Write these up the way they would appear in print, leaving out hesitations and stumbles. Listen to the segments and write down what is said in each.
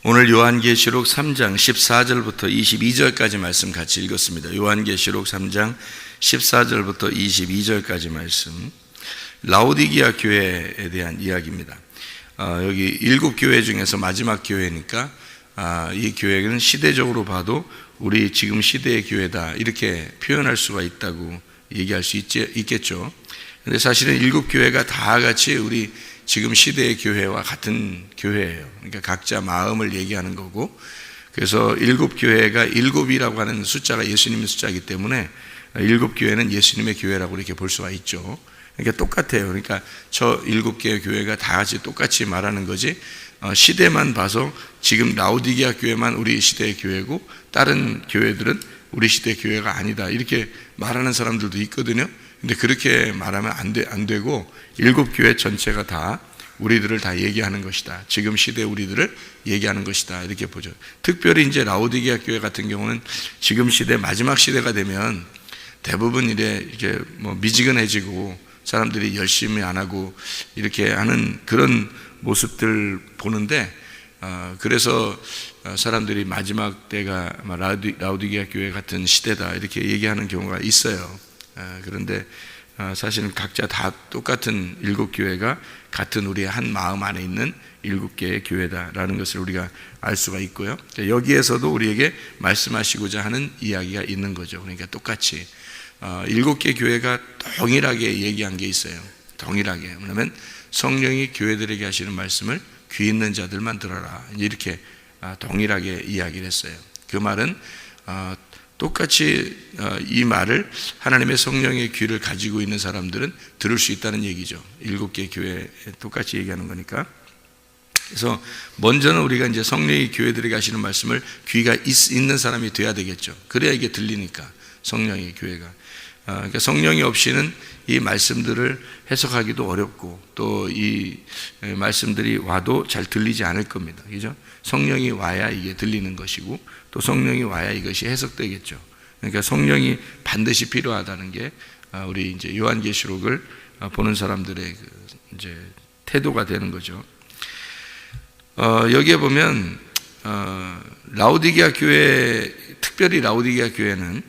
오늘 요한계시록 3장 14절부터 22절까지 말씀 같이 읽었습니다. 요한계시록 3장 14절부터 22절까지 말씀, 라오디게아 교회에 대한 이야기입니다. 여기 7교회 중에서 마지막 교회니까 이 교회는 시대적으로 봐도 우리 지금 시대의 교회다, 이렇게 표현할 수가 있다고 얘기할 수 있겠죠. 근데 사실은 7교회가 다 같이 우리 지금 시대의 교회와 같은 교회예요. 그러니까 각자 마음을 얘기하는 거고, 그래서 7교회가 7이라고 하는 숫자가 예수님의 숫자이기 때문에 7교회는 예수님의 교회라고 이렇게 볼 수가 있죠. 그러니까 똑같아요. 그러니까 저 7개의 교회가 다 같이 똑같이 말하는 거지, 시대만 봐서 지금 라오디게아 교회만 우리 시대의 교회고 다른 교회들은 우리 시대의 교회가 아니다, 이렇게 말하는 사람들도 있거든요. 근데 그렇게 말하면 안 되고 7교회 전체가 다 우리들을 다 얘기하는 것이다, 지금 시대 우리들을 얘기하는 것이다, 이렇게 보죠. 특별히 이제 라오디게아 교회 같은 경우는 지금 시대 마지막 시대가 되면 대부분 이렇게 미지근해지고 사람들이 열심히 안 하고 이렇게 하는 그런 모습들 보는데, 그래서 사람들이 마지막 때가 라오디게아 교회 같은 시대다, 이렇게 얘기하는 경우가 있어요. 그런데 사실은 각자 다 똑같은 7교회가 같은 우리의 한 마음 안에 있는 7개의 교회다라는 것을 우리가 알 수가 있고요. 여기에서도 우리에게 말씀하시고자 하는 이야기가 있는 거죠. 그러니까 똑같이 7개 교회가 동일하게 얘기한 게 있어요. 동일하게. 왜냐하면 성령이 교회들에게 하시는 말씀을 귀 있는 자들만 들어라, 이렇게 동일하게 이야기를 했어요. 그 말은 똑같이 이 말을 하나님의 성령의 귀를 가지고 있는 사람들은 들을 수 있다는 얘기죠. 7개 교회에 똑같이 얘기하는 거니까. 그래서 먼저는 우리가 이제 성령이 교회들에게 하시는 말씀을 귀가 있는 사람이 돼야 되겠죠. 그래야 이게 들리니까, 성령이 교회가. 그러니까 성령이 없이는 이 말씀들을 해석하기도 어렵고, 또 이 말씀들이 와도 잘 들리지 않을 겁니다. 그죠? 성령이 와야 이게 들리는 것이고, 또 성령이 와야 이것이 해석되겠죠. 그러니까 성령이 반드시 필요하다는 게 우리 이제 요한계시록을 보는 사람들의 이제 태도가 되는 거죠. 여기에 보면 라오디게아 교회, 특별히 라오디게아 교회는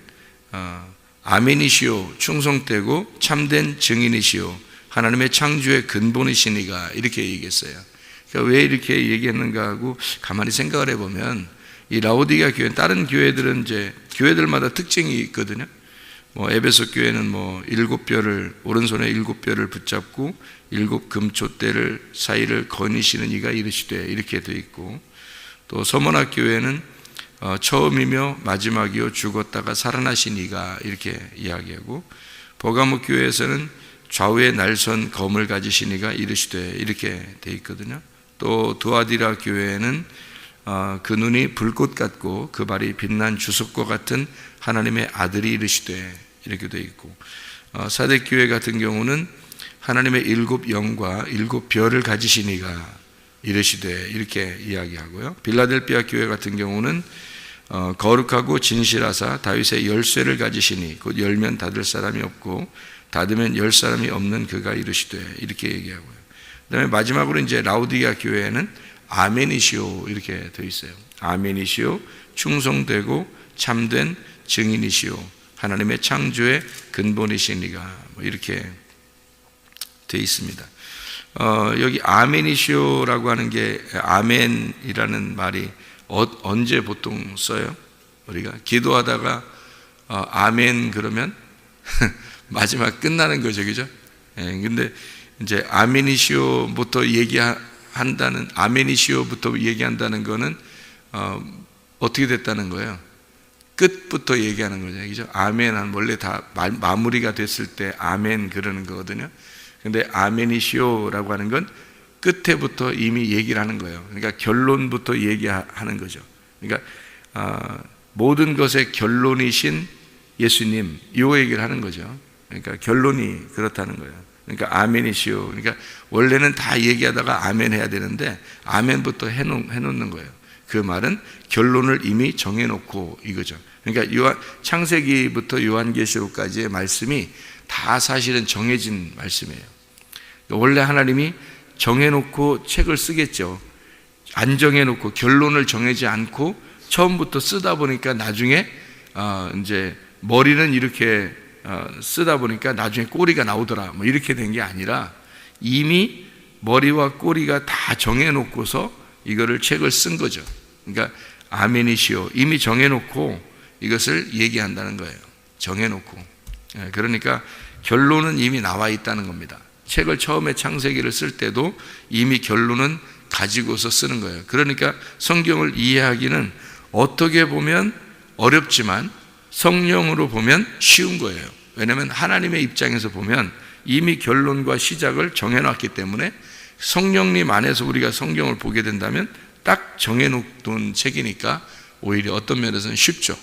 아멘이시오, 충성되고 참된 증인이시오, 하나님의 창조의 근본이시니가, 이렇게 얘기했어요. 그러니까 왜 이렇게 얘기했는가 하고 가만히 생각을 해보면, 이 라오디게아 교회, 다른 교회들은 이제 교회들마다 특징이 있거든요. 에베소 교회는 7뼈를, 오른손에 7뼈를 붙잡고 7 금촛대를 사이를 거니시는 이가 이르시되, 이렇게 되어 있고, 또 서머나 교회는 처음이며 마지막이요 죽었다가 살아나신 이가, 이렇게 이야기하고, 버가모 교회에서는 좌우에 날선 검을 가지신 이가 이르시되, 이렇게 되어 있거든요. 또 두아디라 교회는 그 눈이 불꽃 같고 그 발이 빛난 주석과 같은 하나님의 아들이 이르시되, 이렇게 되어 있고, 사뎃교회 같은 경우는 하나님의 7 영과 7 별을 가지신 이가 이르시되, 이렇게 이야기하고요. 빌라델비아 교회 같은 경우는 거룩하고 진실하사 다윗의 열쇠를 가지시니 곧 열면 닫을 사람이 없고 닫으면 열 사람이 없는 그가 이르시되, 이렇게 얘기하고요. 그 다음에 마지막으로 이제 라오디게아 교회는 아멘이시오, 이렇게 되어 있어요. 아멘이시오, 충성되고 참된 증인이시오, 하나님의 창조의 근본이시니가, 이렇게 되어 있습니다. 여기 아멘이시오라고 하는 게, 아멘이라는 말이 언제 보통 써요? 우리가 기도하다가 아멘 그러면 마지막 끝나는 거죠, 그죠? 근데 이제 아멘이시오부터 아멘이시오부터 얘기한다는 거는 어떻게 됐다는 거예요? 끝부터 얘기하는 거죠, 그죠? 아멘은 원래 다 마무리가 됐을 때 아멘 그러는 거거든요. 근데 아멘이시오라고 하는 건 끝에부터 이미 얘기를 하는 거예요. 그러니까 결론부터 얘기하는 거죠. 그러니까 모든 것의 결론이신 예수님, 이 얘기를 하는 거죠. 그러니까 결론이 그렇다는 거예요. 그러니까 아멘이시오, 그러니까 원래는 다 얘기하다가 아멘 해야 되는데 아멘부터 해놓는 거예요. 그 말은 결론을 이미 정해놓고, 이거죠. 그러니까 창세기부터 요한계시록까지의 말씀이 다 사실은 정해진 말씀이에요. 원래 하나님이 정해놓고 책을 쓰겠죠. 안 정해놓고 결론을 정하지 않고 처음부터 쓰다 보니까 나중에 이제 머리는 이렇게 쓰다 보니까 나중에 꼬리가 나오더라 뭐 이렇게 된 게 아니라 이미 머리와 꼬리가 다 정해놓고서 이거를 책을 쓴 거죠. 그러니까 아멘이시오, 이미 정해놓고 이것을 얘기한다는 거예요. 정해놓고. 그러니까 결론은 이미 나와 있다는 겁니다. 책을 처음에 창세기를 쓸 때도 이미 결론은 가지고서 쓰는 거예요. 그러니까 성경을 이해하기는 어떻게 보면 어렵지만 성령으로 보면 쉬운 거예요. 왜냐하면 하나님의 입장에서 보면 이미 결론과 시작을 정해놨기 때문에 성령님 안에서 우리가 성경을 보게 된다면 딱 정해놓은 책이니까 오히려 어떤 면에서는 쉽죠.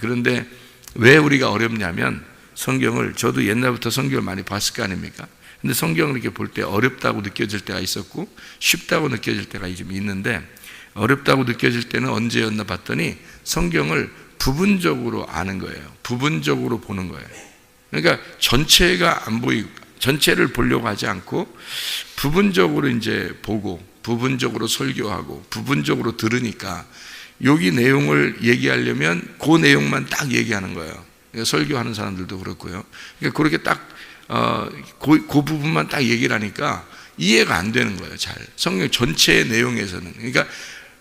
그런데 왜 우리가 어렵냐면 성경을, 저도 옛날부터 성경을 많이 봤을 거 아닙니까? 근데 성경을 이렇게 볼 때 어렵다고 느껴질 때가 있었고 쉽다고 느껴질 때가 좀 있는데, 어렵다고 느껴질 때는 언제였나 봤더니 성경을 부분적으로 아는 거예요. 부분적으로 보는 거예요. 그러니까 전체가 안 보이고, 전체를 보려고 하지 않고 부분적으로 이제 보고 부분적으로 설교하고 부분적으로 들으니까 여기 내용을 얘기하려면 그 내용만 딱 얘기하는 거예요. 그러니까 설교하는 사람들도 그렇고요. 그러니까 그렇게 딱 그 부분만 딱 얘기를 하니까 이해가 안 되는 거예요. 잘 성경 전체의 내용에서는. 그러니까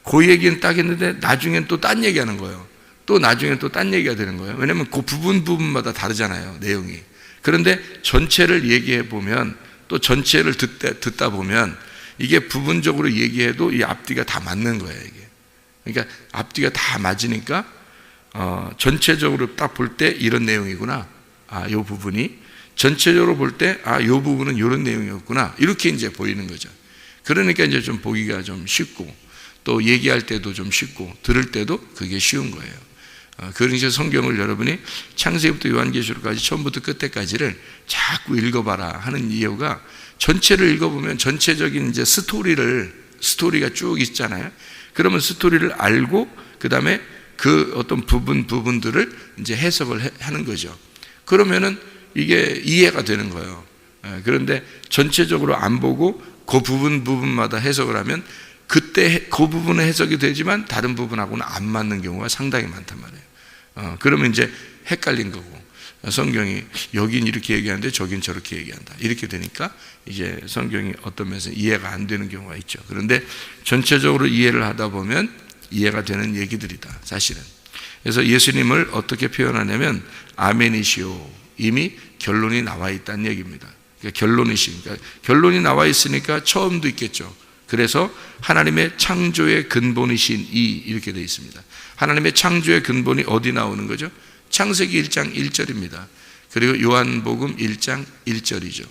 그 얘기는 딱 했는데 나중엔 또 딴 얘기하는 거예요. 또 나중엔 또 딴 얘기가 되는 거예요. 왜냐하면 그 부분마다 다르잖아요, 내용이. 그런데 전체를 얘기해 보면, 또 전체를 듣다 보면 이게 부분적으로 얘기해도 이 앞뒤가 다 맞는 거예요, 이게. 그러니까 앞뒤가 다 맞으니까 전체적으로 딱 볼 때 이런 내용이구나. 이 부분이 전체적으로 볼 때 이 부분은 이런 내용이었구나. 이렇게 이제 보이는 거죠. 그러니까 이제 좀 보기가 좀 쉽고, 또 얘기할 때도 좀 쉽고, 들을 때도 그게 쉬운 거예요. 그러니까 성경을 여러분이 창세기부터 요한계시록까지 처음부터 끝에까지를 자꾸 읽어봐라 하는 이유가, 전체를 읽어보면 전체적인 이제 스토리가 쭉 있잖아요. 그러면 스토리를 알고 그 다음에 그 어떤 부분들을 이제 해석을 하는 거죠. 그러면은 이게 이해가 되는 거예요. 그런데 전체적으로 안 보고 그 부분마다 해석을 하면 그때 그 부분은 해석이 되지만 다른 부분하고는 안 맞는 경우가 상당히 많단 말이에요. 그러면 이제 헷갈린 거고, 성경이 여긴 이렇게 얘기하는데 저긴 저렇게 얘기한다, 이렇게 되니까 이제 성경이 어떤 면에서 이해가 안 되는 경우가 있죠. 그런데 전체적으로 이해를 하다 보면 이해가 되는 얘기들이다, 사실은. 그래서 예수님을 어떻게 표현하냐면 아멘이시오, 이미 결론이 나와 있다는 얘기입니다. 그러니까 결론이 나와 있으니까 처음도 있겠죠. 그래서 하나님의 창조의 근본이신 이렇게 되어 있습니다. 하나님의 창조의 근본이 어디 나오는 거죠? 창세기 1장 1절입니다. 그리고 요한복음 1장 1절이죠.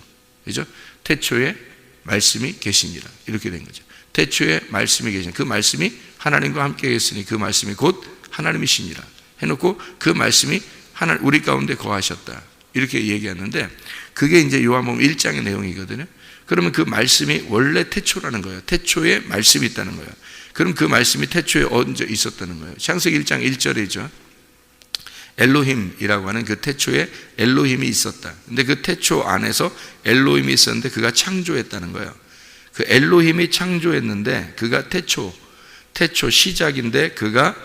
그죠? 태초에 말씀이 계시니라, 이렇게 된 거죠. 태초에 말씀이 계시니, 그 말씀이 하나님과 함께 했으니 그 말씀이 곧 하나님이시니라 해놓고 그 말씀이 우리 가운데 거하셨다, 이렇게 얘기하는데, 그게 이제 요한복음 1장의 내용이거든요. 그러면 그 말씀이 원래 태초라는 거예요. 태초에 말씀이 있다는 거예요. 그럼 그 말씀이 태초에 언제 있었다는 거예요? 창세기 1장 1절이죠. 엘로힘이라고 하는 그 태초에 엘로힘이 있었다. 근데 그 태초 안에서 엘로힘이 있었는데 그가 창조했다는 거예요. 그 엘로힘이 창조했는데 그가 태초 시작인데 그가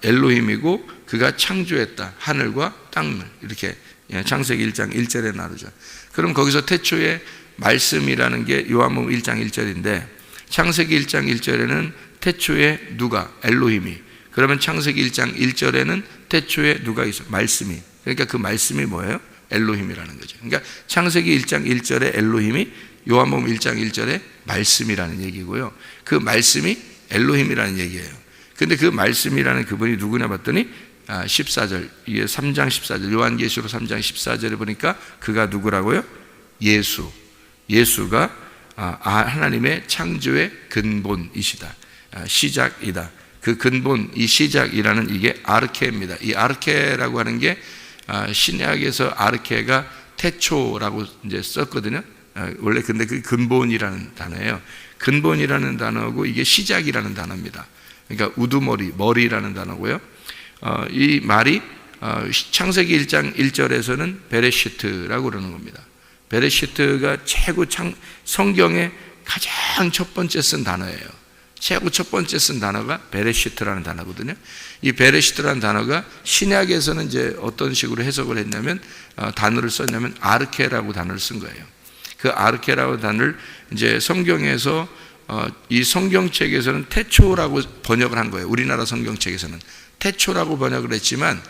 엘로힘이고 그가 창조했다. 하늘과 땅을, 이렇게 창세기 1장 1절에 나누죠. 그럼 거기서 태초에 말씀이라는 게 요한복음 1장 1절인데, 창세기 1장 1절에는 태초에 누가? 엘로힘이. 그러면 창세기 1장 1절에는 태초에 누가 있어? 말씀이. 그러니까 그 말씀이 뭐예요? 엘로힘이라는 거죠. 그러니까 창세기 1장 1절에 엘로힘이 요한복음 1장 1절에 말씀이라는 얘기고요. 그 말씀이 엘로힘이라는 얘기예요. 근데 그 말씀이라는 그분이 누구냐 봤더니 14절, 이게 3장 14절, 요한계시록 3장 14절에 보니까 그가 누구라고요? 예수가 하나님의 창조의 근본이시다, 시작이다. 그 근본, 이 시작이라는 이게 아르케입니다. 이 아르케라고 하는 게 신약에서 아르케가 태초라고 이제 썼거든요. 원래 근데 그 근본이라는 단어예요. 근본이라는 단어고 이게 시작이라는 단어입니다. 그러니까 머리라는 단어고요. 이 말이 창세기 1장 1절에서는 베레시트라고 그러는 겁니다. 베레시트가 최고 성경의 가장 첫 번째 쓴 단어예요. 최고 첫 번째 쓴 단어가 베레시트라는 단어거든요. 이 베레시트라는 단어가 신약에서는 이제 어떤 식으로 해석을 했냐면 단어를 썼냐면 아르케라고 단어를 쓴 거예요. 그 아르케라고 단어를 이제 성경에서 이 성경책에서는 태초라고 번역을 한 거예요. 우리나라 성경책에서는 태초라고 번역을 했지만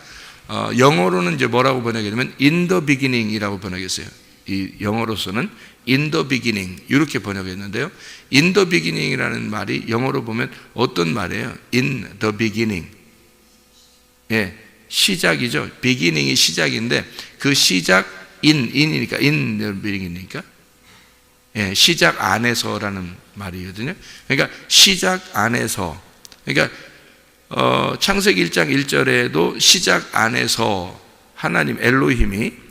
영어로는 이제 뭐라고 번역했냐면 in the beginning이라고 번역했어요. 이 영어로서는 in the beginning 이렇게 번역했는데요. in the beginning이라는 말이 영어로 보면 어떤 말이에요? in the beginning. 예, 시작이죠. beginning이 시작인데 그 시작 in이니까 in the beginning이니까 예, 시작 안에서라는 말이거든요. 그러니까 시작 안에서. 그러니까 창세기 1장 1절에도 시작 안에서 하나님 엘로힘이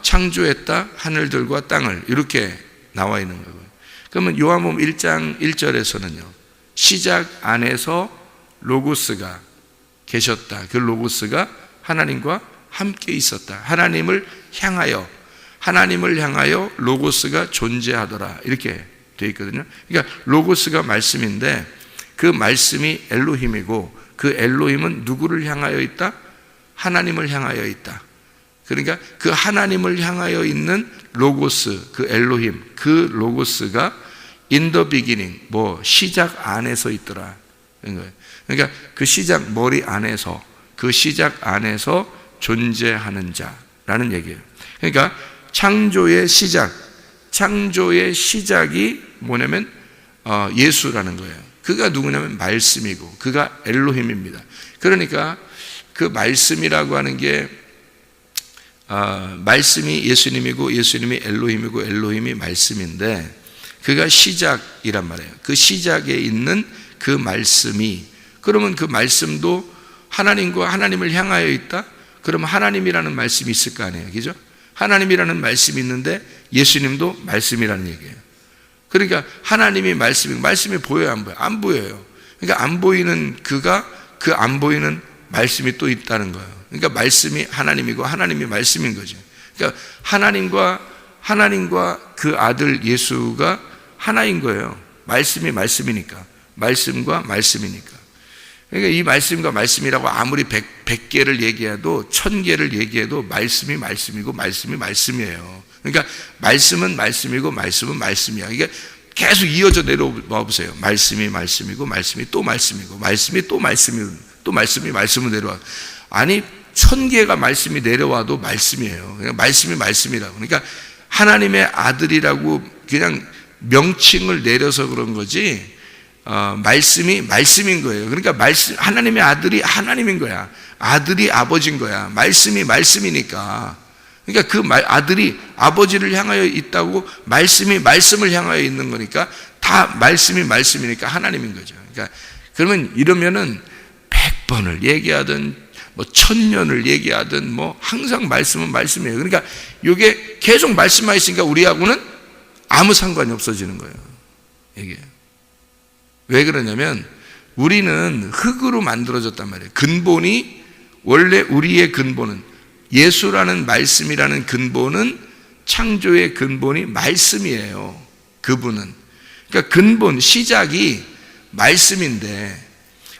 창조했다 하늘들과 땅을 이렇게 나와 있는 거고요. 그러면 요한복음 1장 1절에서는요. 시작 안에서 로고스가 계셨다. 그 로고스가 하나님과 함께 있었다. 하나님을 향하여 로고스가 존재하더라. 이렇게 되어 있거든요. 그러니까 로고스가 말씀인데 그 말씀이 엘로힘이고 그 엘로힘은 누구를 향하여 있다? 하나님을 향하여 있다. 그러니까 그 하나님을 향하여 있는 로고스, 그 엘로힘, 그 로고스가 in the beginning, 시작 안에서 있더라. 그러니까 그 시작 머리 안에서, 그 시작 안에서 존재하는 자라는 얘기예요. 그러니까 창조의 시작이 뭐냐면 예수라는 거예요. 그가 누구냐면 말씀이고 그가 엘로힘입니다. 그러니까 그 말씀이라고 하는 게 말씀이 예수님이고 예수님이 엘로힘이고 엘로힘이 말씀인데 그가 시작이란 말이에요. 그 시작에 있는 그 말씀이 그러면 그 말씀도 하나님과 하나님을 향하여 있다? 그러면 하나님이라는 말씀이 있을 거 아니에요. 그죠? 하나님이라는 말씀이 있는데 예수님도 말씀이라는 얘기예요. 그러니까 하나님이 말씀이 보여요, 안 보여요? 안 보여요. 그러니까 안 보이는 그가 그 안 보이는 말씀이 또 있다는 거예요. 그러니까 말씀이 하나님이고 하나님이 말씀인 거죠. 그러니까 하나님과 그 아들 예수가 하나인 거예요. 말씀이 말씀이니까. 말씀과 말씀이니까. 그러니까 이 말씀과 말씀이라고 아무리 100개를 얘기해도 1000개를 얘기해도 말씀이 말씀이고 말씀이 말씀이에요. 그러니까 말씀은 말씀이고 말씀은 말씀이야. 이게 계속 이어져 내려와 보세요. 말씀이 말씀이고 말씀이 또 말씀이고 말씀이 또 말씀이고 또 말씀이 말씀으로 내려와. 아니 1000개가 말씀이 내려와도 말씀이에요. 그냥 말씀이 말씀이라고. 그러니까 하나님의 아들이라고 그냥 명칭을 내려서 그런 거지 말씀이 말씀인 거예요. 그러니까 하나님의 아들이 하나님인 거야. 아들이 아버지인 거야. 말씀이 말씀이니까. 그러니까 그 아들이 아버지를 향하여 있다고 말씀이 말씀을 향하여 있는 거니까 다 말씀이 말씀이니까 하나님인 거죠. 그러니까 그러면 이러면은 100번을 얘기하든 1000년을 얘기하든 항상 말씀은 말씀이에요. 그러니까 이게 계속 말씀만 있으니까 우리하고는 아무 상관이 없어지는 거예요. 이게 왜 그러냐면 우리는 흙으로 만들어졌단 말이에요. 근본이 원래 우리의 근본은 예수라는 말씀이라는 근본은 창조의 근본이 말씀이에요. 그분은. 그러니까 근본, 시작이 말씀인데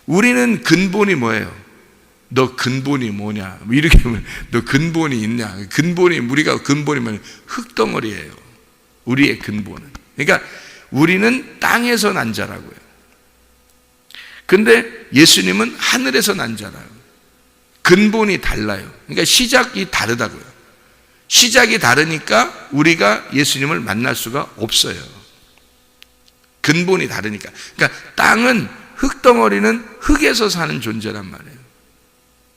우리는 근본이 뭐예요? 너 근본이 뭐냐? 이렇게 하면 너 근본이 있냐? 우리가 근본이 뭐냐면 흙덩어리예요. 우리의 근본은. 그러니까 우리는 땅에서 난 자라고요. 근데 예수님은 하늘에서 난 자라요. 근본이 달라요. 그러니까 시작이 다르다고요. 시작이 다르니까 우리가 예수님을 만날 수가 없어요. 근본이 다르니까. 그러니까 땅은 흙덩어리는 흙에서 사는 존재란 말이에요.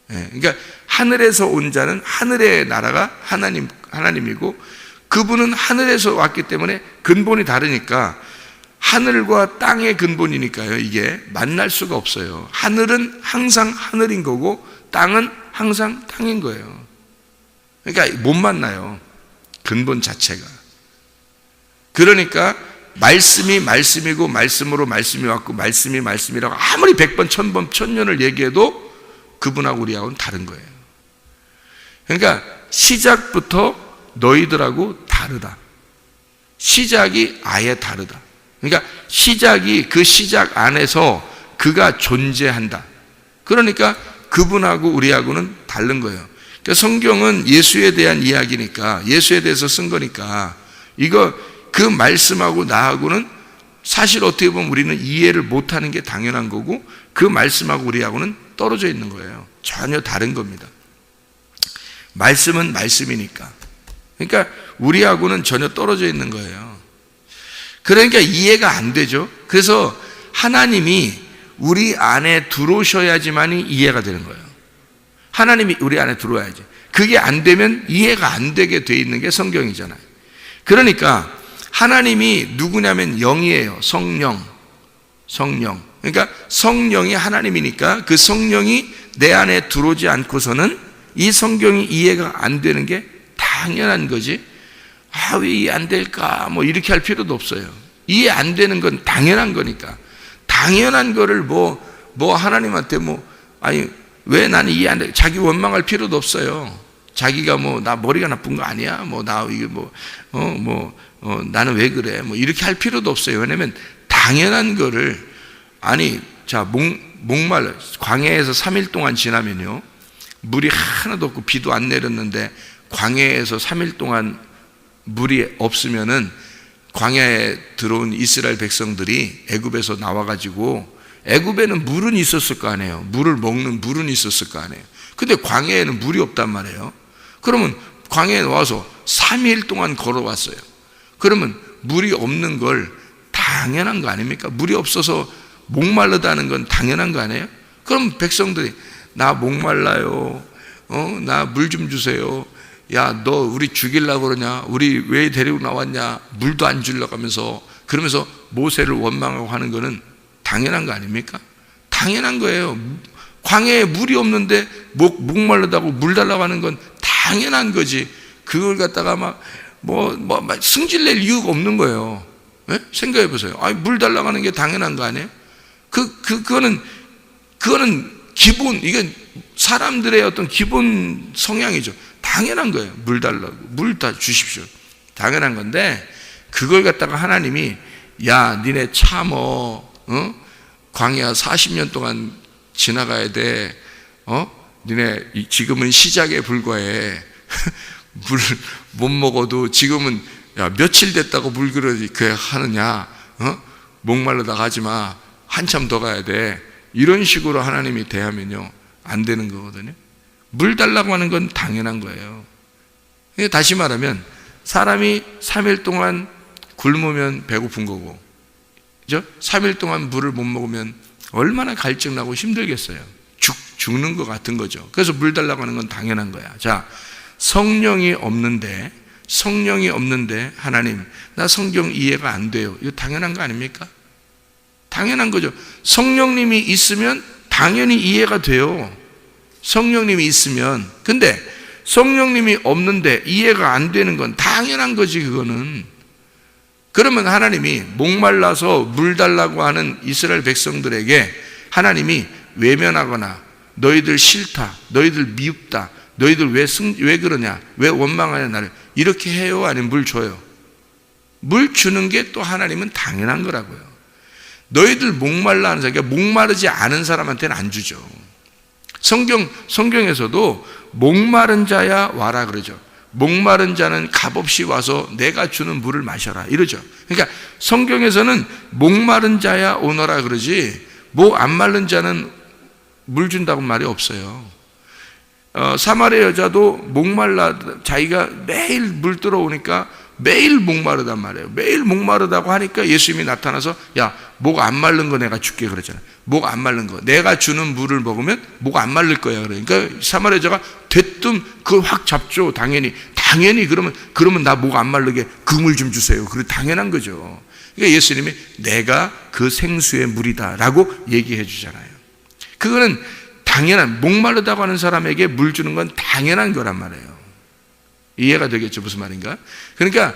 그러니까 하늘에서 온 자는 하늘의 나라가 하나님이고 그분은 하늘에서 왔기 때문에 근본이 다르니까 하늘과 땅의 근본이니까요. 이게 만날 수가 없어요. 하늘은 항상 하늘인 거고 땅은 항상 땅인 거예요. 그러니까 못 만나요. 근본 자체가. 그러니까 말씀이 말씀이고 말씀으로 말씀이 왔고 말씀이 말씀이라고 아무리 100번 1000번 1000년을 얘기해도 그분하고 우리하고는 다른 거예요. 그러니까 시작부터 너희들하고 다르다. 시작이 아예 다르다. 그러니까 그 시작 안에서 그가 존재한다. 그러니까 그분하고 우리하고는 다른 거예요. 그러니까 성경은 예수에 대한 이야기니까, 예수에 대해서 쓴 거니까, 그 말씀하고 나하고는 사실 어떻게 보면 우리는 이해를 못하는 게 당연한 거고, 그 말씀하고 우리하고는 떨어져 있는 거예요. 전혀 다른 겁니다. 말씀은 말씀이니까. 그러니까 우리하고는 전혀 떨어져 있는 거예요. 그러니까 이해가 안 되죠. 그래서 하나님이 우리 안에 들어오셔야지만이 이해가 되는 거예요. 하나님이 우리 안에 들어와야지. 그게 안 되면 이해가 안 되게 돼 있는 게 성경이잖아요. 그러니까 하나님이 누구냐면 영이에요. 성령. 그러니까 성령이 하나님이니까 그 성령이 내 안에 들어오지 않고서는 이 성경이 이해가 안 되는 게 당연한 거지. 왜 이해 안 될까? 이렇게 할 필요도 없어요. 이해 안 되는 건 당연한 거니까. 당연한 거를 하나님한테 왜 나는 이해 안 돼? 자기 원망할 필요도 없어요. 자기가 나 머리가 나쁜 거 아니야? 나는 왜 그래? 이렇게 할 필요도 없어요. 왜냐면 당연한 거를, 목말라. 광야에서 3일 동안 지나면요. 물이 하나도 없고 비도 안 내렸는데 광야에서 3일 동안 물이 없으면은 광야에 들어온 이스라엘 백성들이 애굽에서 나와가지고, 애굽에는 물은 있었을 거 아니에요. 물을 먹는 물은 있었을 거 아니에요. 근데 광야에는 물이 없단 말이에요. 그러면 광야에 와서 3일 동안 걸어왔어요. 그러면 물이 없는 걸 당연한 거 아닙니까? 물이 없어서 목마르다는 건 당연한 거 아니에요? 그럼 백성들이 나 목말라요. 나 물 좀 주세요. 야, 너 우리 죽이려고 그러냐? 우리 왜 데리고 나왔냐? 물도 안 주려고 하면서, 그러면서 모세를 원망하고 하는 거는 당연한 거 아닙니까? 당연한 거예요. 광야에 물이 없는데 목마르다고 물 달라고 하는 건 당연한 거지. 그걸 갖다가 승질낼 이유가 없는 거예요. 네? 생각해 보세요. 물 달라고 하는 게 당연한 거 아니에요? 그거는 기본, 이게 사람들의 어떤 기본 성향이죠. 당연한 거예요. 물 달라고. 물 다 주십시오. 당연한 건데, 그걸 갖다가 하나님이, 야, 니네 참어. 광야 40년 동안 지나가야 돼. 니네 지금은 시작에 불과해. 물을 못 먹어도 지금은, 야, 며칠 됐다고 물 그렇게 하느냐? 목말르다 가지 마. 한참 더 가야 돼. 이런 식으로 하나님이 대하면요, 안 되는 거거든요. 물 달라고 하는 건 당연한 거예요. 다시 말하면 사람이 3일 동안 굶으면 배고픈 거고, 그죠? 3일 동안 물을 못 먹으면 얼마나 갈증나고 힘들겠어요. 죽는 것 같은 거죠. 그래서 물 달라고 하는 건 당연한 거야. 자, 성령이 없는데 하나님, 나 성경 이해가 안 돼요. 이거 당연한 거 아닙니까? 당연한 거죠. 성령님이 있으면 당연히 이해가 돼요. 성령님이 있으면. 근데 성령님이 없는데 이해가 안 되는 건 당연한 거지, 그거는. 그러면 하나님이 목말라서 물 달라고 하는 이스라엘 백성들에게 하나님이 외면하거나 너희들 싫다, 너희들 미흡다, 너희들 왜 그러냐, 왜 원망하냐 나를, 이렇게 해요? 아니면 물 줘요? 물 주는 게 또 하나님은 당연한 거라고요. 너희들 목말라 하는 사람, 그러니까 목마르지 않은 사람한테는 안 주죠. 성경에서도 목마른 자야 와라 그러죠. 목마른 자는 값없이 와서 내가 주는 물을 마셔라 이러죠. 그러니까 성경에서는 목마른 자야 오너라 그러지, 목 안 마른 자는 물 준다고 말이 없어요. 사마리아 여자도 목말라, 자기가 매일 물 들어오니까 매일 목마르단 말이에요. 매일 목마르다고 하니까 예수님이 나타나서, 야, 목 안 마른 거 내가 줄게 그러잖아요. 목 안 마른 거 내가 주는 물을 먹으면 목 안 마를 거야. 그러니까 사마리아 여자가 대뜸 그걸 확 잡죠. 당연히 그러면 나 목 안 마르게 그 물 좀 주세요. 그게 당연한 거죠. 그러니까 예수님이 내가 그 생수의 물이다라고 얘기해 주잖아요. 그거는 당연한, 목마르다고 하는 사람에게 물 주는 건 당연한 거란 말이에요. 이해가 되겠죠? 무슨 말인가? 그러니까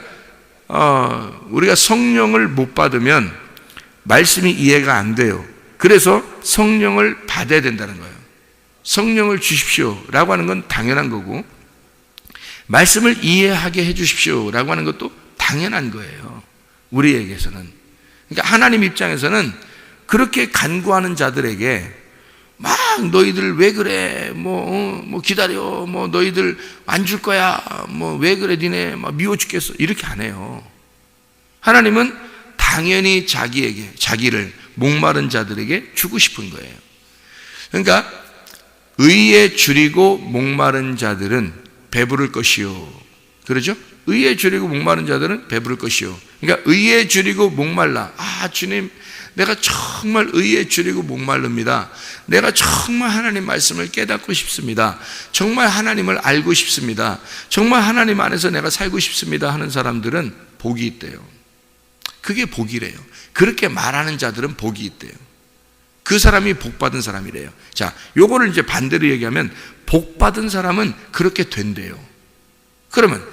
우리가 성령을 못 받으면 말씀이 이해가 안 돼요. 그래서 성령을 받아야 된다는 거예요. 성령을 주십시오 라고 하는 건 당연한 거고, 말씀을 이해하게 해 주십시오 라고 하는 것도 당연한 거예요, 우리에게서는. 그러니까 하나님 입장에서는 그렇게 간구하는 자들에게 막 너희들 왜 그래? 뭐 기다려. 뭐 너희들 안 줄 거야. 뭐 왜 그래? 니네 막 미워 죽겠어. 이렇게 안 해요. 하나님은 당연히 자기를 목마른 자들에게 주고 싶은 거예요. 그러니까 의에 줄이고 목마른 자들은 배부를 것이요. 그러죠? 의에 줄이고 목마른 자들은 배부를 것이요. 그러니까 의에 줄이고 목말라. 주님, 내가 정말 의에 줄이고 목마릅니다. 내가 정말 하나님 말씀을 깨닫고 싶습니다. 정말 하나님을 알고 싶습니다. 정말 하나님 안에서 내가 살고 싶습니다 하는 사람들은 복이 있대요. 그게 복이래요. 그렇게 말하는 자들은 복이 있대요. 그 사람이 복받은 사람이래요. 자, 요거를 이제 반대로 얘기하면 복받은 사람은 그렇게 된대요. 그러면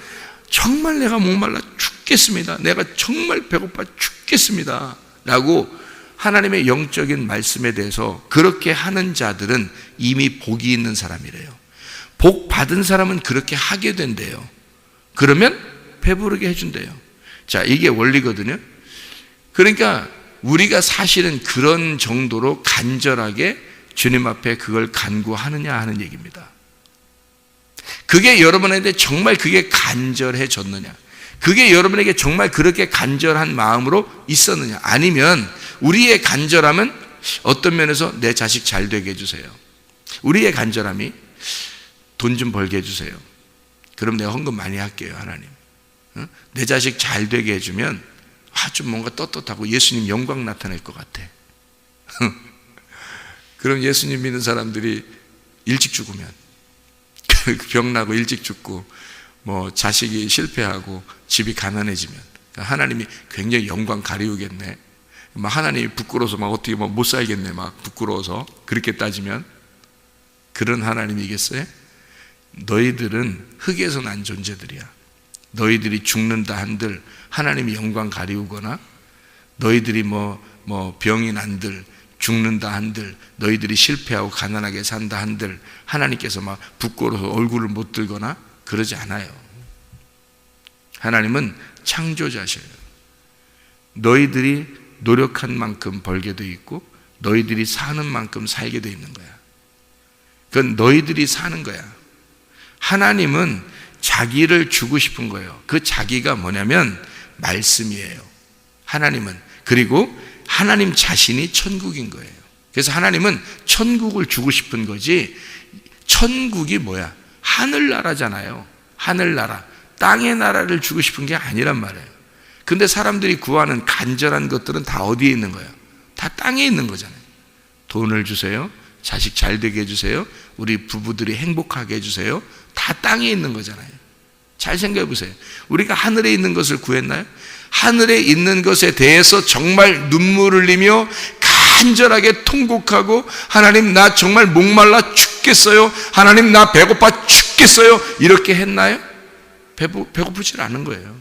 정말 내가 목말라 죽겠습니다. 내가 정말 배고파 죽겠습니다 라고 하나님의 영적인 말씀에 대해서 그렇게 하는 자들은 이미 복이 있는 사람이래요. 복 받은 사람은 그렇게 하게 된대요. 그러면 배부르게 해준대요. 자, 이게 원리거든요. 그러니까 우리가 사실은 그런 정도로 간절하게 주님 앞에 그걸 간구하느냐 하는 얘기입니다. 그게 여러분에게 정말 그게 간절해졌느냐, 그게 여러분에게 정말 그렇게 간절한 마음으로 있었느냐, 아니면 우리의 간절함은 어떤 면에서 내 자식 잘 되게 해주세요, 우리의 간절함이 돈 좀 벌게 해주세요, 그럼 내가 헌금 많이 할게요 하나님, 내 자식 잘 되게 해주면 좀 뭔가 떳떳하고 예수님 영광 나타날 것 같아. 그럼 예수님 믿는 사람들이 일찍 죽으면, 병 나고 일찍 죽고 뭐 자식이 실패하고 집이 가난해지면 하나님이 굉장히 영광 가리우겠네. 막 하나님이 부끄러워서 막 어떻게 막 못 살겠네, 막 부끄러워서. 그렇게 따지면 그런 하나님이겠어요? 너희들은 흙에서 난 존재들이야. 너희들이 죽는다 한들 하나님이 영광 가리우거나, 너희들이 뭐 병이 난들 죽는다 한들, 너희들이 실패하고 가난하게 산다 한들 하나님께서 막 부끄러워서 얼굴을 못 들거나 그러지 않아요. 하나님은 창조자셔요. 너희들이 노력한 만큼 벌게 돼 있고 너희들이 사는 만큼 살게 돼 있는 거야. 그건 너희들이 사는 거야. 하나님은 자기를 주고 싶은 거예요. 그 자기가 뭐냐면 말씀이에요. 하나님은. 그리고 하나님 자신이 천국인 거예요. 그래서 하나님은 천국을 주고 싶은 거지, 천국이 뭐야? 하늘나라잖아요. 하늘나라, 땅의 나라를 주고 싶은 게 아니란 말이에요. 근데 사람들이 구하는 간절한 것들은 다 어디에 있는 거예요? 다 땅에 있는 거잖아요. 돈을 주세요, 자식 잘 되게 해주세요, 우리 부부들이 행복하게 해주세요. 다 땅에 있는 거잖아요. 잘 생각해 보세요. 우리가 하늘에 있는 것을 구했나요? 하늘에 있는 것에 대해서 정말 눈물을 흘리며 간절하게 통곡하고, 하나님 나 정말 목말라 죽겠어요, 하나님 나 배고파 죽겠어요, 이렇게 했나요? 배고프질 않은 거예요.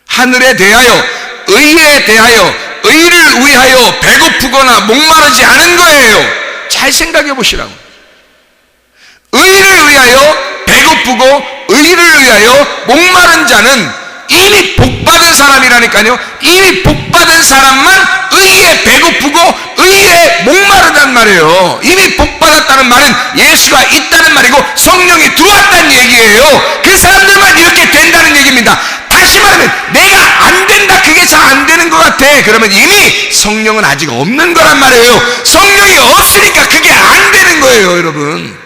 하늘에 대하여, 의에 대하여, 의를 위하여 배고프거나 목마르지 않은 거예요. 잘 생각해 보시라고. 의를 위하여 배고프고 의를 위하여 목마른 자는 이미 복받은 사람이라니까요. 이미 복받은 사람만 의에 배고프고 의에 목마르단 말이에요. 이미 복받았다는 말은 예수가 있다는 말이고 성령이 들어왔다는 얘기예요. 그 사람들만 이렇게 된다는 얘기입니다. 다시 말하면 내가 안 된다, 그게 잘 안 되는 것 같아, 그러면 이미 성령은 아직 없는 거란 말이에요. 성령이 없으니까 그게 안 되는 거예요. 여러분,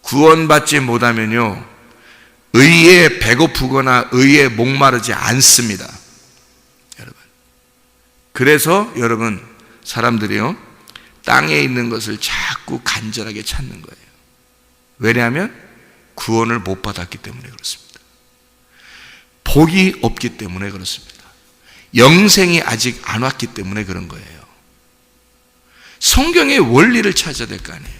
구원받지 못하면요 의에 배고프거나 의에 목마르지 않습니다, 여러분. 그래서 여러분, 사람들이요 땅에 있는 것을 자꾸 간절하게 찾는 거예요. 왜냐하면 구원을 못 받았기 때문에 그렇습니다. 복이 없기 때문에 그렇습니다. 영생이 아직 안 왔기 때문에 그런 거예요. 성경의 원리를 찾아야 될 거 아니에요.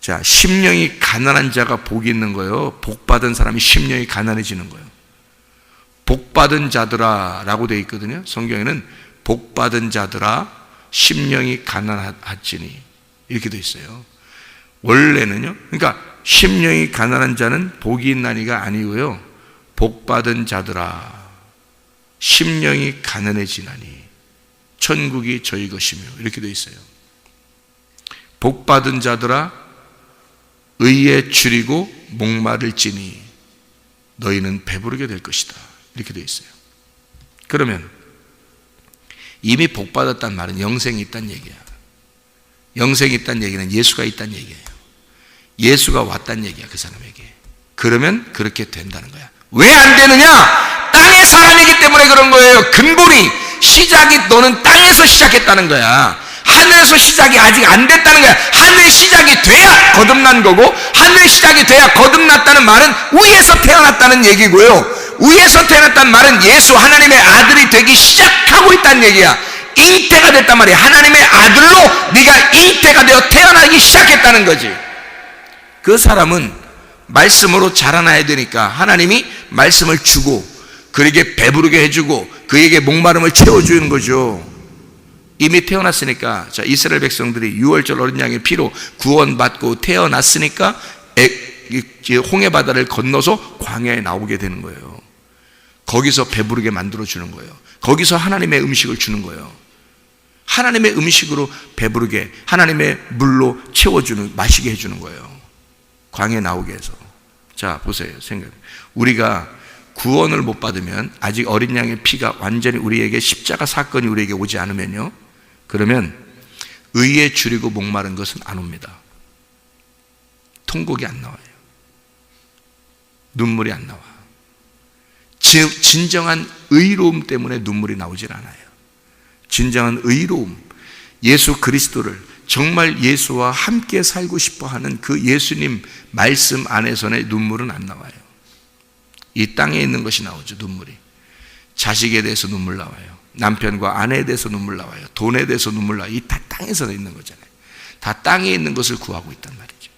자, 심령이 가난한 자가 복이 있는 거예요. 복 받은 사람이 심령이 가난해지는 거예요. 복 받은 자들아 라고 되어 있거든요. 성경에는 복 받은 자들아 심령이 가난하지니 이렇게 되어 있어요. 원래는요, 그러니까 심령이 가난한 자는 복이 있나니가 아니고요, 복 받은 자들아, 심령이 가난해지나니 천국이 저희 것이며, 이렇게 되어 있어요. 복받은 자들아 의에 줄이고 목마를지니 너희는 배부르게 될 것이다, 이렇게 되어 있어요. 그러면 이미 복받았다는 말은 영생이 있다는 얘기야. 영생이 있다는 얘기는 예수가 있다는 얘기예요. 예수가 왔다는 얘기야, 그 사람에게. 그러면 그렇게 된다는 거야. 왜 안 되느냐? 땅의 사람이기 때문에 그런 거예요. 근본이, 시작이 너는 땅에서 시작했다는 거야. 하늘에서 시작이 아직 안 됐다는 거야. 하늘의 시작이 돼야 거듭난 거고, 하늘의 시작이 돼야 거듭났다는 말은 위에서 태어났다는 얘기고요. 위에서 태어났다는 말은 예수 하나님의 아들이 되기 시작하고 있다는 얘기야. 잉태가 됐단 말이야. 하나님의 아들로 네가 잉태가 되어 태어나기 시작했다는 거지. 그 사람은 말씀으로 자라나야 되니까 하나님이 말씀을 주고 그에게 배부르게 해주고 그에게 목마름을 채워주는 거죠. 이미 태어났으니까. 자, 이스라엘 백성들이 유월절 어린 양의 피로 구원받고 태어났으니까 홍해바다를 건너서 광야에 나오게 되는 거예요. 거기서 배부르게 만들어주는 거예요. 거기서 하나님의 음식을 주는 거예요. 하나님의 음식으로 배부르게, 하나님의 물로 채워주는, 마시게 해주는 거예요. 광야에 나오게 해서. 자, 보세요. 생각. 우리가 구원을 못 받으면, 아직 어린 양의 피가 완전히 우리에게, 십자가 사건이 우리에게 오지 않으면요, 그러면 의에 줄이고 목마른 것은 안 옵니다. 통곡이 안 나와요. 눈물이 안 나와. 진정한 의로움 때문에 눈물이 나오질 않아요. 진정한 의로움, 예수 그리스도를 정말 예수와 함께 살고 싶어하는 그 예수님 말씀 안에서의 눈물은 안 나와요. 이 땅에 있는 것이 나오죠. 눈물이. 자식에 대해서 눈물 나와요. 남편과 아내에 대해서 눈물 나와요. 돈에 대해서 눈물 나와요. 이 다 땅에서 있는 거잖아요. 다 땅에 있는 것을 구하고 있단 말이죠.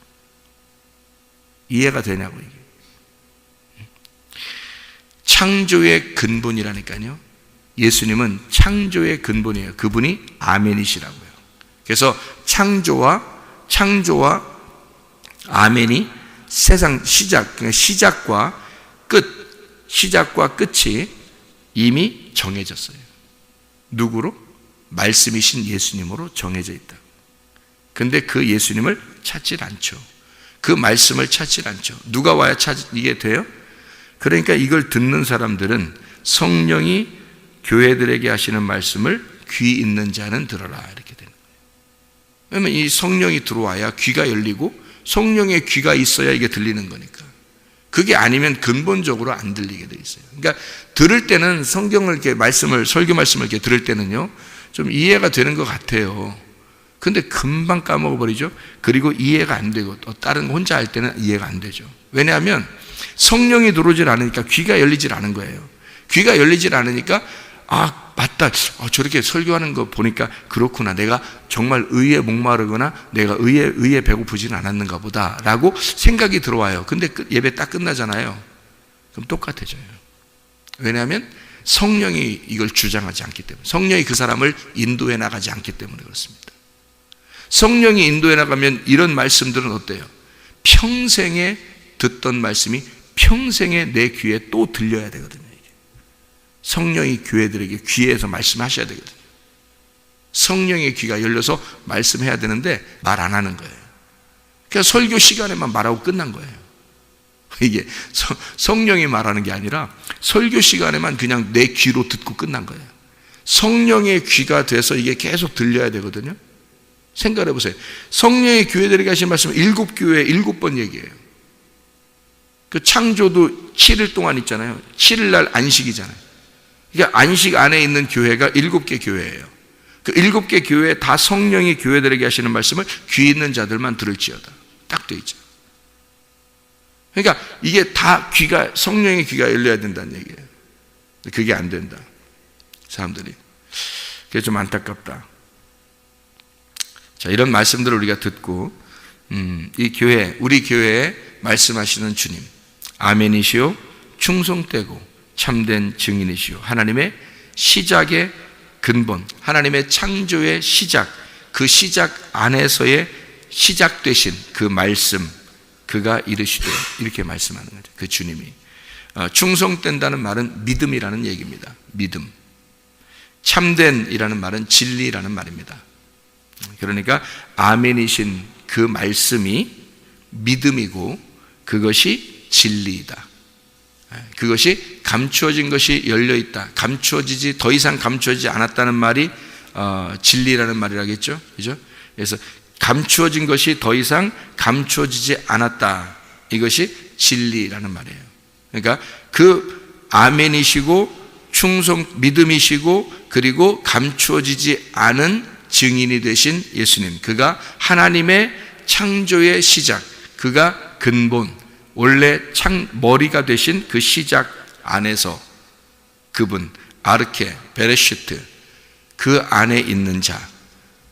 이해가 되냐고 이게. 창조의 근본이라니까요. 예수님은 창조의 근본이에요. 그분이 아멘이시라고요. 그래서 창조와 아멘이 세상 시작, 그러니까 시작과 끝이 이미 정해졌어요. 누구로? 말씀이신 예수님으로 정해져 있다. 근데 그 예수님을 찾질 않죠. 그 말씀을 찾질 않죠. 누가 와야 이게 돼요? 그러니까 이걸 듣는 사람들은 성령이 교회들에게 하시는 말씀을 귀 있는 자는 들어라, 이렇게 되는 거예요. 왜냐면 이 성령이 들어와야 귀가 열리고 성령의 귀가 있어야 이게 들리는 거니까. 그게 아니면 근본적으로 안 들리게 돼 있어요. 그러니까 들을 때는 성경을 이렇게 설교 말씀을 이렇게 들을 때는요, 좀 이해가 되는 것 같아요. 근데 금방 까먹어버리죠. 그리고 이해가 안 되고 또 다른 거 혼자 할 때는 이해가 안 되죠. 왜냐하면 성령이 들어오질 않으니까 귀가 열리질 않은 거예요. 귀가 열리질 않으니까 맞다. 저렇게 설교하는 거 보니까 그렇구나. 내가 정말 의에 목마르거나 내가 의에 배고프지는 않았는가 보다 라고 생각이 들어와요. 근데 예배 딱 끝나잖아요. 그럼 똑같아져요. 왜냐하면 성령이 이걸 주장하지 않기 때문에, 성령이 그 사람을 인도해 나가지 않기 때문에 그렇습니다. 성령이 인도해 나가면 이런 말씀들은 어때요? 평생에 듣던 말씀이 평생에 내 귀에 또 들려야 되거든요. 성령이 교회들에게 귀에서 말씀하셔야 되거든요. 성령의 귀가 열려서 말씀해야 되는데 말 안 하는 거예요. 그냥 설교 시간에만 말하고 끝난 거예요. 이게 성령이 말하는 게 아니라 설교 시간에만 그냥 내 귀로 듣고 끝난 거예요. 성령의 귀가 돼서 이게 계속 들려야 되거든요. 생각해 보세요. 성령의 교회들에게 하신 말씀은 7교회 7번 얘기해요. 그 창조도 7일 동안 있잖아요. 7일 날 안식이잖아요. 그러니까 안식 안에 있는 교회가 7개 교회예요. 그 7개 교회에 다 성령이 교회들에게 하시는 말씀을 귀 있는 자들만 들을지어다. 딱 돼 있죠. 그러니까 이게 다 성령의 귀가 열려야 된다는 얘기예요. 그게 안 된다. 사람들이. 그게 좀 안타깝다. 자, 이런 말씀들을 우리가 듣고, 이 교회, 우리 교회에 말씀하시는 주님, 아멘이시오, 충성되고 참된 증인이시오. 하나님의 시작의 근본, 하나님의 창조의 시작, 그 시작 안에서의 시작되신 그 말씀, 그가 이르시되, 이렇게 말씀하는 거죠. 그 주님이. 충성된다는 말은 믿음이라는 얘기입니다. 믿음. 참된이라는 말은 진리라는 말입니다. 그러니까 아멘이신 그 말씀이 믿음이고 그것이 진리이다. 그것이 감추어진 것이 열려있다. 감추어지지 더 이상 감추어지지 않았다는 말이 진리라는 말이라겠죠. 그죠? 그래서 감추어진 것이 더 이상 감추어지지 않았다. 이것이 진리라는 말이에요. 그러니까 그 아멘이시고 믿음이시고 그리고 감추어지지 않은 증인이 되신 예수님, 그가 하나님의 창조의 시작, 그가 근본, 원래 머리가 되신 그 시작 안에서 그분, 아르케, 베레시트, 그 안에 있는 자,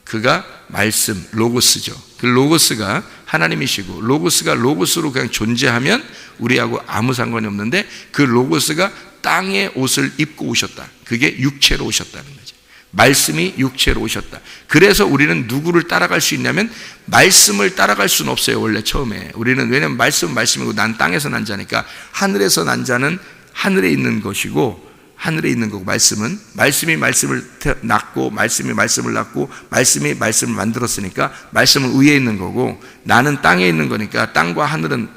그가 말씀, 로고스죠. 그 로고스가 하나님이시고, 로고스가 로고스로 그냥 존재하면 우리하고 아무 상관이 없는데, 그 로고스가 땅의 옷을 입고 오셨다. 그게 육체로 오셨다는 거죠. 말씀이 육체로 오셨다. 그래서 우리는 누구를 따라갈 수 있냐면, 말씀을 따라갈 수는 없어요. 원래 처음에 우리는, 왜냐하면 말씀이고 난 땅에서 난 자니까, 하늘에서 난 자는 하늘에 있는 것이고, 하늘에 있는 거고, 말씀이 말씀을 낳고, 말씀이 말씀을 낳고, 말씀이 말씀을 만들었으니까 말씀은 위에 있는 거고, 나는 땅에 있는 거니까 땅과 하늘은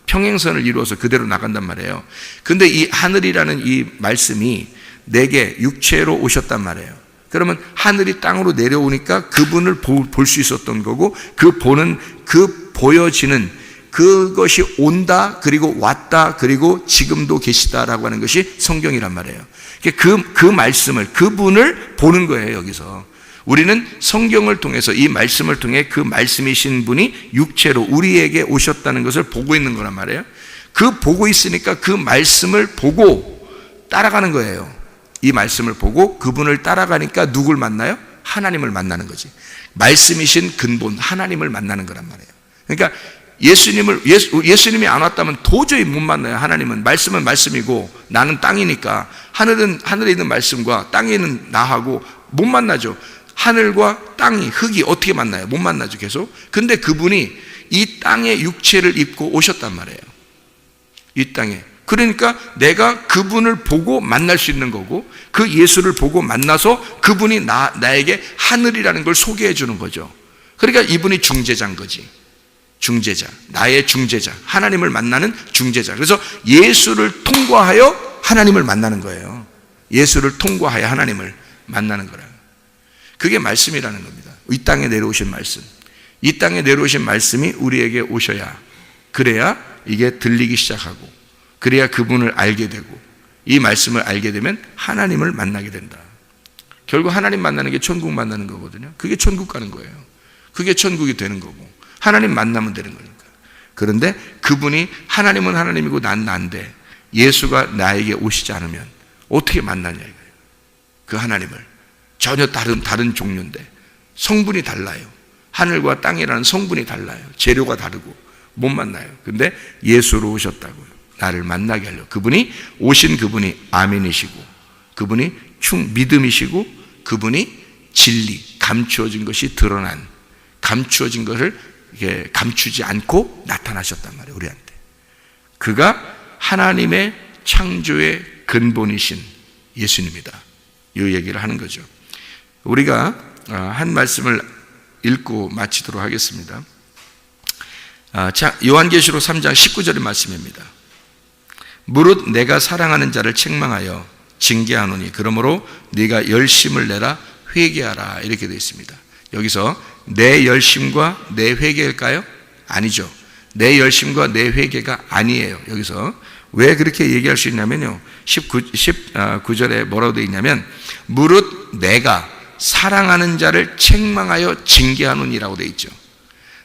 평행선을 이루어서 그대로 나간단 말이에요. 근데 이 하늘이라는 이 말씀이 내게 육체로 오셨단 말이에요. 그러면 하늘이 땅으로 내려오니까 그분을 볼 수 있었던 거고, 그 보여지는 그것이 온다, 그리고 왔다, 그리고 지금도 계시다라고 하는 것이 성경이란 말이에요. 그 말씀을, 그분을 보는 거예요. 여기서 우리는 성경을 통해서, 이 말씀을 통해 그 말씀이신 분이 육체로 우리에게 오셨다는 것을 보고 있는 거란 말이에요. 그 보고 있으니까 그 말씀을 보고 따라가는 거예요. 이 말씀을 보고 그분을 따라가니까 누굴 만나요? 하나님을 만나는 거지. 말씀이신 근본 하나님을 만나는 거란 말이에요. 그러니까 예수님이 안 왔다면 도저히 못 만나요. 하나님은, 말씀은 말씀이고 나는 땅이니까, 하늘에 있는 말씀과 땅에 있는 나하고 못 만나죠. 하늘과 땅이, 흙이 어떻게 만나요? 못 만나죠, 계속. 근데 그분이 이 땅에 육체를 입고 오셨단 말이에요. 이 땅에. 그러니까 내가 그분을 보고 만날 수 있는 거고, 그 예수를 보고 만나서 그분이 나에게 하늘이라는 걸 소개해 주는 거죠. 그러니까 이분이 중재자인 거지. 중재자, 나의 중재자, 하나님을 만나는 중재자. 그래서 예수를 통과하여 하나님을 만나는 거예요. 예수를 통과하여 하나님을 만나는 거라. 그게 말씀이라는 겁니다. 이 땅에 내려오신 말씀. 이 땅에 내려오신 말씀이 우리에게 오셔야, 그래야 이게 들리기 시작하고, 그래야 그분을 알게 되고, 이 말씀을 알게 되면 하나님을 만나게 된다. 결국 하나님 만나는 게 천국 만나는 거거든요. 그게 천국 가는 거예요. 그게 천국이 되는 거고, 하나님 만나면 되는 거니까. 그런데 그분이, 하나님은 하나님이고 난 난데 예수가 나에게 오시지 않으면 어떻게 만나냐 이거예요. 그 하나님을. 전혀 다른 종류인데 성분이 달라요. 하늘과 땅이라는 성분이 달라요. 재료가 다르고 못 만나요. 근데 예수로 오셨다고요. 나를 만나게 하려고. 그분이, 오신 그분이 아멘이시고, 그분이 믿음이시고, 그분이 진리, 감추어진 것이 드러난, 감추어진 것을 감추지 않고 나타나셨단 말이에요, 우리한테. 그가 하나님의 창조의 근본이신 예수님이다, 이 얘기를 하는 거죠. 우리가 한 말씀을 읽고 마치도록 하겠습니다. 요한계시록 3장 19절의 말씀입니다. 무릇 내가 사랑하는 자를 책망하여 징계하노니 그러므로 네가 열심을 내라 회개하라, 이렇게 되어 있습니다. 여기서 내 열심과 내 회개일까요? 아니죠. 내 열심과 내 회개가 아니에요. 여기서 왜 그렇게 얘기할 수 있냐면요, 19절에 뭐라고 되어 있냐면, 무릇 내가 사랑하는 자를 책망하여 징계하노니라고 되어 있죠.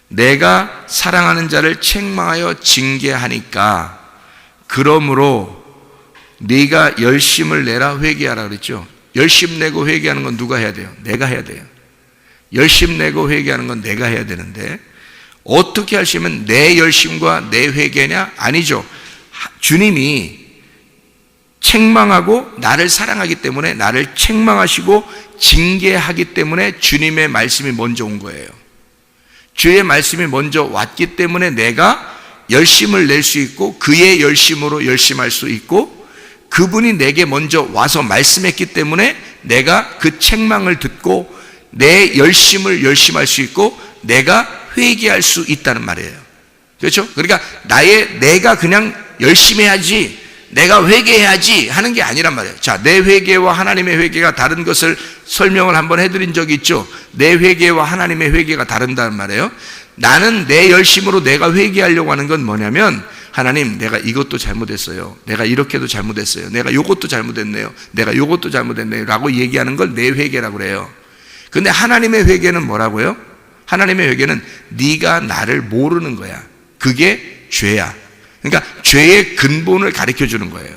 내가 사랑하는 자를 책망하여 징계하니까, 그러므로 네가 열심을 내라 회개하라 그랬죠. 열심 내고 회개하는 건 누가 해야 돼요? 내가 해야 돼요. 열심 내고 회개하는 건 내가 해야 되는데, 어떻게 하시면 내 열심과 내 회개냐? 아니죠. 주님이 책망하고 나를 사랑하기 때문에 나를 책망하시고 징계하기 때문에 주님의 말씀이 먼저 온 거예요. 주의 말씀이 먼저 왔기 때문에 내가 열심을 낼 수 있고 그의 열심으로 열심할 수 있고 그분이 내게 먼저 와서 말씀했기 때문에 내가 그 책망을 듣고 내 열심을 열심할 수 있고 내가 회개할 수 있다는 말이에요. 그렇죠? 그러니까 내가 그냥 열심히 해야지, 내가 회개해야지 하는 게 아니란 말이에요. 자, 내 회개와 하나님의 회개가 다른 것을 설명을 한번 해드린 적이 있죠. 내 회개와 하나님의 회개가 다른다는 말이에요. 나는 내 열심으로 내가 회개하려고 하는 건 뭐냐면, 하나님, 내가 이것도 잘못했어요. 내가 이렇게도 잘못했어요. 내가 요것도 잘못했네요. 내가 요것도 잘못했네요. 라고 얘기하는 걸 내 회개라고 그래요. 근데 하나님의 회개는 뭐라고요? 하나님의 회개는 네가 나를 모르는 거야. 그게 죄야. 그러니까 죄의 근본을 가르쳐 주는 거예요.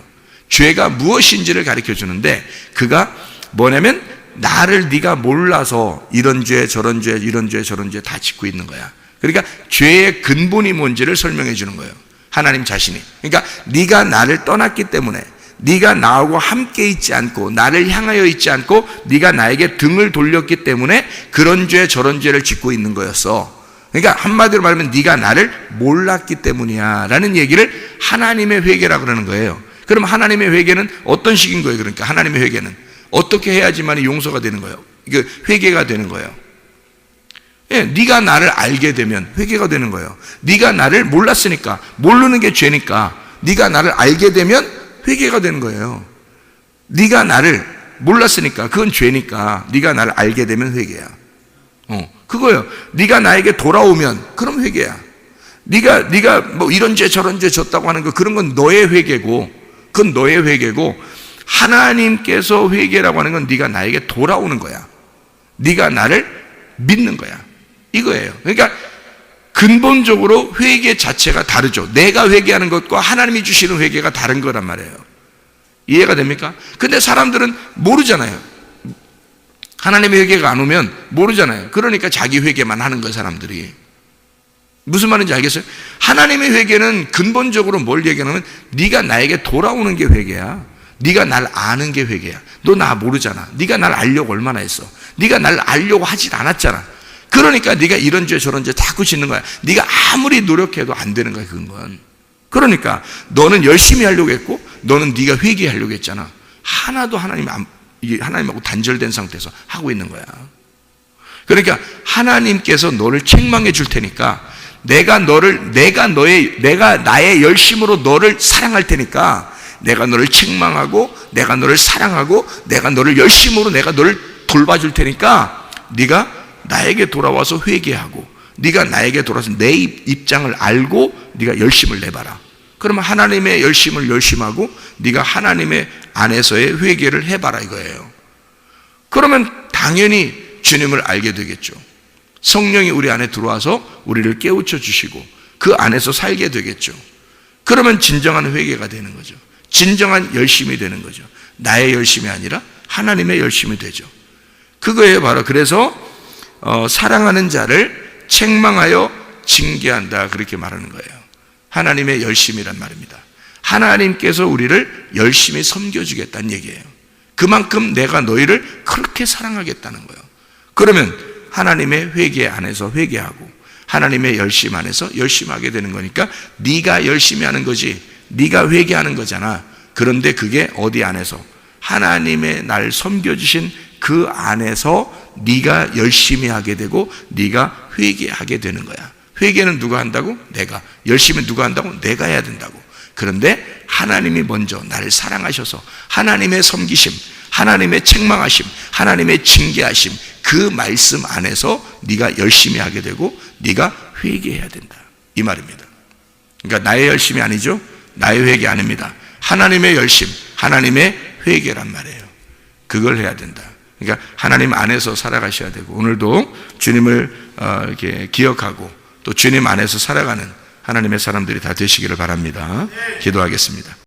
죄가 무엇인지를 가르쳐 주는데, 그가 뭐냐면 나를 네가 몰라서 이런 죄 저런 죄 이런 죄 저런 죄 다 짓고 있는 거야. 그러니까 죄의 근본이 뭔지를 설명해 주는 거예요, 하나님 자신이. 그러니까 네가 나를 떠났기 때문에, 네가 나하고 함께 있지 않고 나를 향하여 있지 않고 네가 나에게 등을 돌렸기 때문에 그런 죄 저런 죄를 짓고 있는 거였어. 그러니까 한마디로 말하면 네가 나를 몰랐기 때문이야 라는 얘기를 하나님의 회개라고 그러는 거예요. 그럼 하나님의 회개는 어떤 식인 거예요? 그러니까 하나님의 회개는 어떻게 해야지만 용서가 되는 거예요? 이게 회개가 되는 거예요. 예, 네가 나를 알게 되면 회개가 되는 거예요. 네가 나를 몰랐으니까, 모르는 게 죄니까 네가 나를 알게 되면 회개가 되는 거예요. 네가 나를 몰랐으니까 그건 죄니까 네가 나를 알게 되면 회개야. 그거예요. 네가 나에게 돌아오면 그럼 회개야. 네가 뭐 이런 죄 저런 죄 졌다고 하는 거, 그런 건 너의 회개고, 그건 너의 회개고, 하나님께서 회개라고 하는 건 네가 나에게 돌아오는 거야. 네가 나를 믿는 거야. 이거예요. 그러니까 근본적으로 회개 자체가 다르죠. 내가 회개하는 것과 하나님이 주시는 회개가 다른 거란 말이에요. 이해가 됩니까? 근데 사람들은 모르잖아요. 하나님의 회개가 안 오면 모르잖아요. 그러니까 자기 회개만 하는 거예요, 사람들이. 무슨 말인지 알겠어요? 하나님의 회개는 근본적으로 뭘 얘기하냐면, 네가 나에게 돌아오는 게 회개야. 네가 날 아는 게 회개야. 너 나 모르잖아. 네가 날 알려고 얼마나 했어. 네가 날 알려고 하진 않았잖아. 그러니까 네가 이런 죄 저런 죄 자꾸 짓는 거야. 네가 아무리 노력해도 안 되는 거야, 그건. 그러니까 너는 열심히 하려고 했고 너는 네가 회개하려고 했잖아. 하나도 하나님하고 단절된 상태에서 하고 있는 거야. 그러니까 하나님께서 너를 책망해 줄 테니까, 내가 나의 열심으로 너를 사랑할 테니까, 내가 너를 책망하고 내가 너를 사랑하고 내가 너를 열심으로 내가 너를 돌봐줄 테니까 네가 나에게 돌아와서 회개하고 네가 나에게 돌아와서 내 입장을 알고 네가 열심을 내봐라. 그러면 하나님의 열심을 열심하고 네가 하나님의 안에서의 회개를 해봐라 이거예요. 그러면 당연히 주님을 알게 되겠죠. 성령이 우리 안에 들어와서 우리를 깨우쳐 주시고 그 안에서 살게 되겠죠. 그러면 진정한 회개가 되는 거죠. 진정한 열심이 되는 거죠. 나의 열심이 아니라 하나님의 열심이 되죠. 그거예요. 바로 그래서 사랑하는 자를 책망하여 징계한다, 그렇게 말하는 거예요. 하나님의 열심이란 말입니다. 하나님께서 우리를 열심히 섬겨주겠다는 얘기예요. 그만큼 내가 너희를 그렇게 사랑하겠다는 거예요. 그러면 하나님의 회개 안에서 회개하고 하나님의 열심 안에서 열심하게 되는 거니까 네가 열심히 하는 거지, 네가 회개하는 거잖아. 그런데 그게 어디 안에서? 하나님의 날 섬겨주신 그 안에서 네가 열심히 하게 되고 네가 회개하게 되는 거야. 회개는 누가 한다고? 내가. 열심히 누가 한다고? 내가 해야 된다고. 그런데 하나님이 먼저 나를 사랑하셔서 하나님의 섬기심, 하나님의 책망하심, 하나님의 징계하심, 그 말씀 안에서 네가 열심히 하게 되고 네가 회개해야 된다, 이 말입니다. 그러니까 나의 열심이 아니죠. 나의 회개 아닙니다. 하나님의 열심, 하나님의 회개란 말이에요. 그걸 해야 된다. 그러니까 하나님 안에서 살아가셔야 되고, 오늘도 주님을 이렇게 기억하고 또 주님 안에서 살아가는 하나님의 사람들이 다 되시기를 바랍니다. 기도하겠습니다.